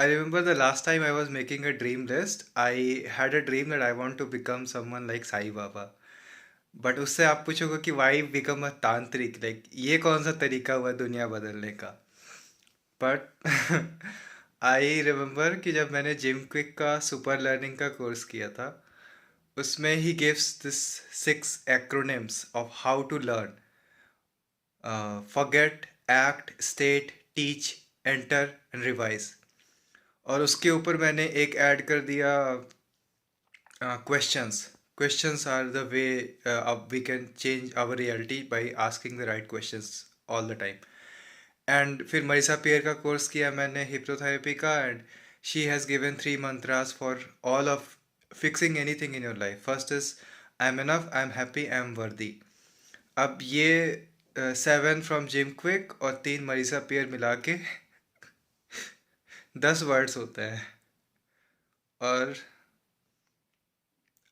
I remember the last time I was making a dream list, I had a dream that I want to become someone like Sai Baba. But उससे आप पूछोगे कि Y become a तांत्रिक, like ये कौन सा तरीका हुआ दुनिया बदलने का। बट आई रिमेम्बर कि जब मैंने जिम क्विक का सुपर लर्निंग का कोर्स किया था, उसमें ही gives this 6 acronyms of how to learn: forget, act, state, teach, enter and revise. और उसके ऊपर मैंने एक ऐड कर दिया, questions. Questions are the way we can change our reality by asking the right questions all the time. And फिर Marisa pair का course किया मैंने हिप्नोथेरेपी का, and she has given 3 mantras for all of fixing anything in your life. First is I am enough, I am happy, I am वर्दी. अब ये 7 from gym quick और 3 Marisa pair मिला के 10 वर्ड्स होते हैं. और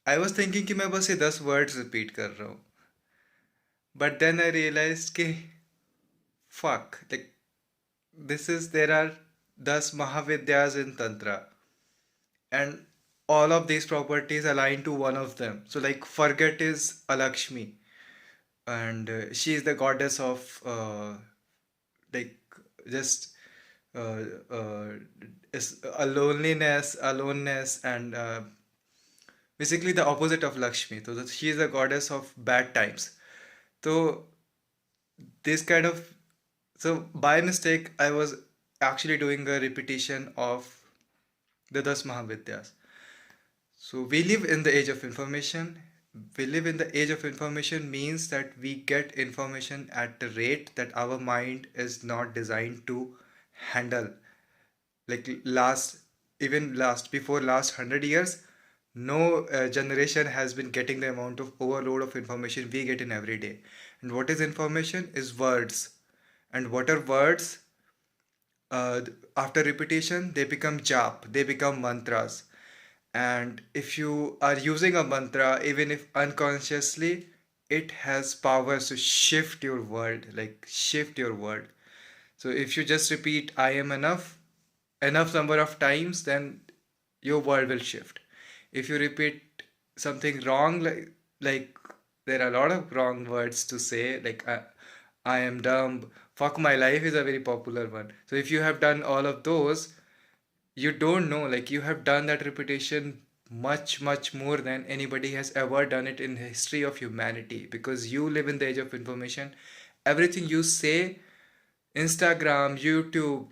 आई वॉज थिंकिंग कि मैं बस ये 10 वर्ड्स रिपीट कर रहा हूँ, बट देन आई रियलाइज कि fuck, like this is there are 10 Mahavidyas in Tantra, and all of these properties align to one of them. So, like, forget is Alakshmi, and she is the goddess of like just uh, uh, is a loneliness, aloneness, and basically the opposite of Lakshmi. So, she is the goddess of bad times. So, this kind of, so by mistake I was actually doing a repetition of the 10 Mahavidyas. So we live in the age of information. We live in the age of information means that we get information at the rate that our mind is not designed to handle. Like last, even last, before last 100 years, no generation has been getting the amount of overload of information we get in every day. And what is information is words. And what are words? uh, After repetition they become jap, they become mantras. And if you are using a mantra, even if unconsciously, it has powers to shift your world, like shift your world. So if you just repeat I am enough number of times, then your world will shift. If you repeat something wrong, like there are a lot of wrong words to say, like I am dumb, fuck my life is a very popular one. So if you have done all of those, you don't know, like you have done that repetition much more than anybody has ever done it in the history of humanity, because you live in the age of information. Everything you say, Instagram, YouTube,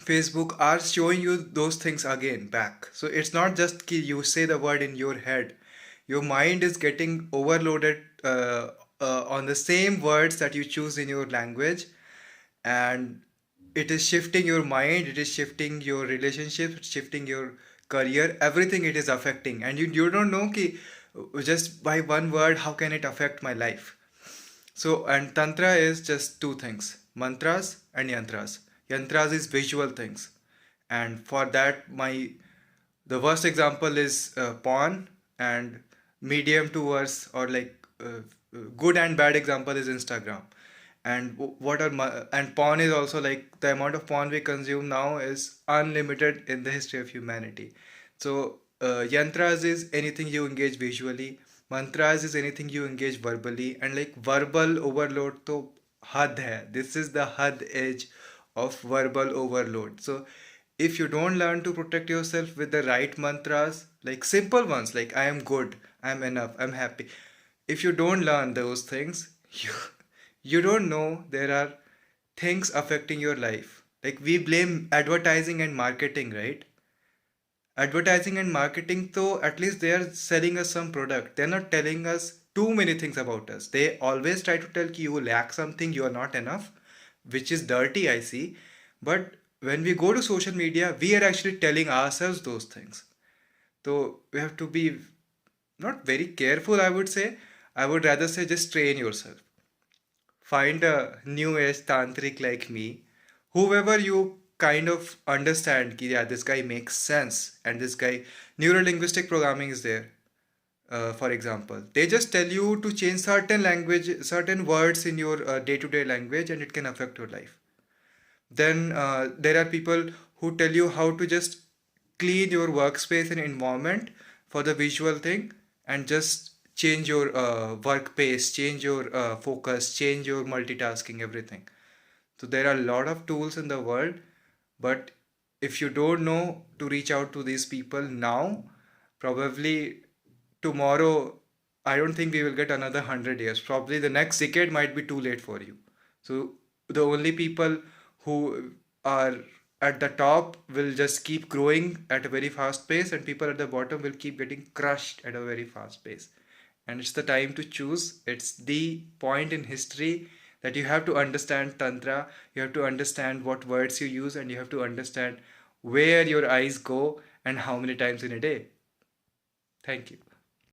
Facebook are showing you those things again back. So it's not just ki you say the word in your head. Your mind is getting overloaded on the same words that you choose in your language, and it is shifting your mind, it is shifting your relationship, shifting your career, everything it is affecting. And you don't know ki just by one word how can it affect my life. So, and Tantra is just two things: mantras and yantras. Yantras is visual things. And for that, the worst example is porn, and medium to worse, or like good and bad example is Instagram. And and porn is also like the amount of porn we consume now is unlimited in the history of humanity. So yantras is anything you engage visually, mantras is anything you engage verbally, and like verbal overload to had hai. This is the had edge of verbal overload. So if you don't learn to protect yourself with the right mantras, like simple ones like I am good, I am enough, I'm happy, if you don't learn those things, you don't know there are things affecting your life. Like we blame advertising and marketing, right? Advertising and marketing, though, at least they are selling us some product. They're not telling us too many things about us. They always try to tell you lack something, you are not enough, which is dirty, I see. But when we go to social media, we are actually telling ourselves those things. So we have to be not very careful, I would say. I would rather say just train yourself. Find a new age tantric like me, whoever you kind of understand ki, yeah, this guy makes sense, and this guy, neurolinguistic programming is there. For example, they just tell you to change certain language, certain words in your day-to-day language, and it can affect your life. Then there are people who tell you how to just clean your workspace and environment for the visual thing, and just change your work pace, change your focus, change your multitasking, everything. So there are a lot of tools in the world, but if you don't know to reach out to these people now, probably tomorrow, I don't think we will get another 100 years. Probably the next decade might be too late for you. So the only people who are at the top will just keep growing at a very fast pace, and people at the bottom will keep getting crushed at a very fast pace. And it's the time to choose. It's the point in history that you have to understand Tantra, you have to understand what words you use, and you have to understand where your eyes go and how many times in a day. Thank you.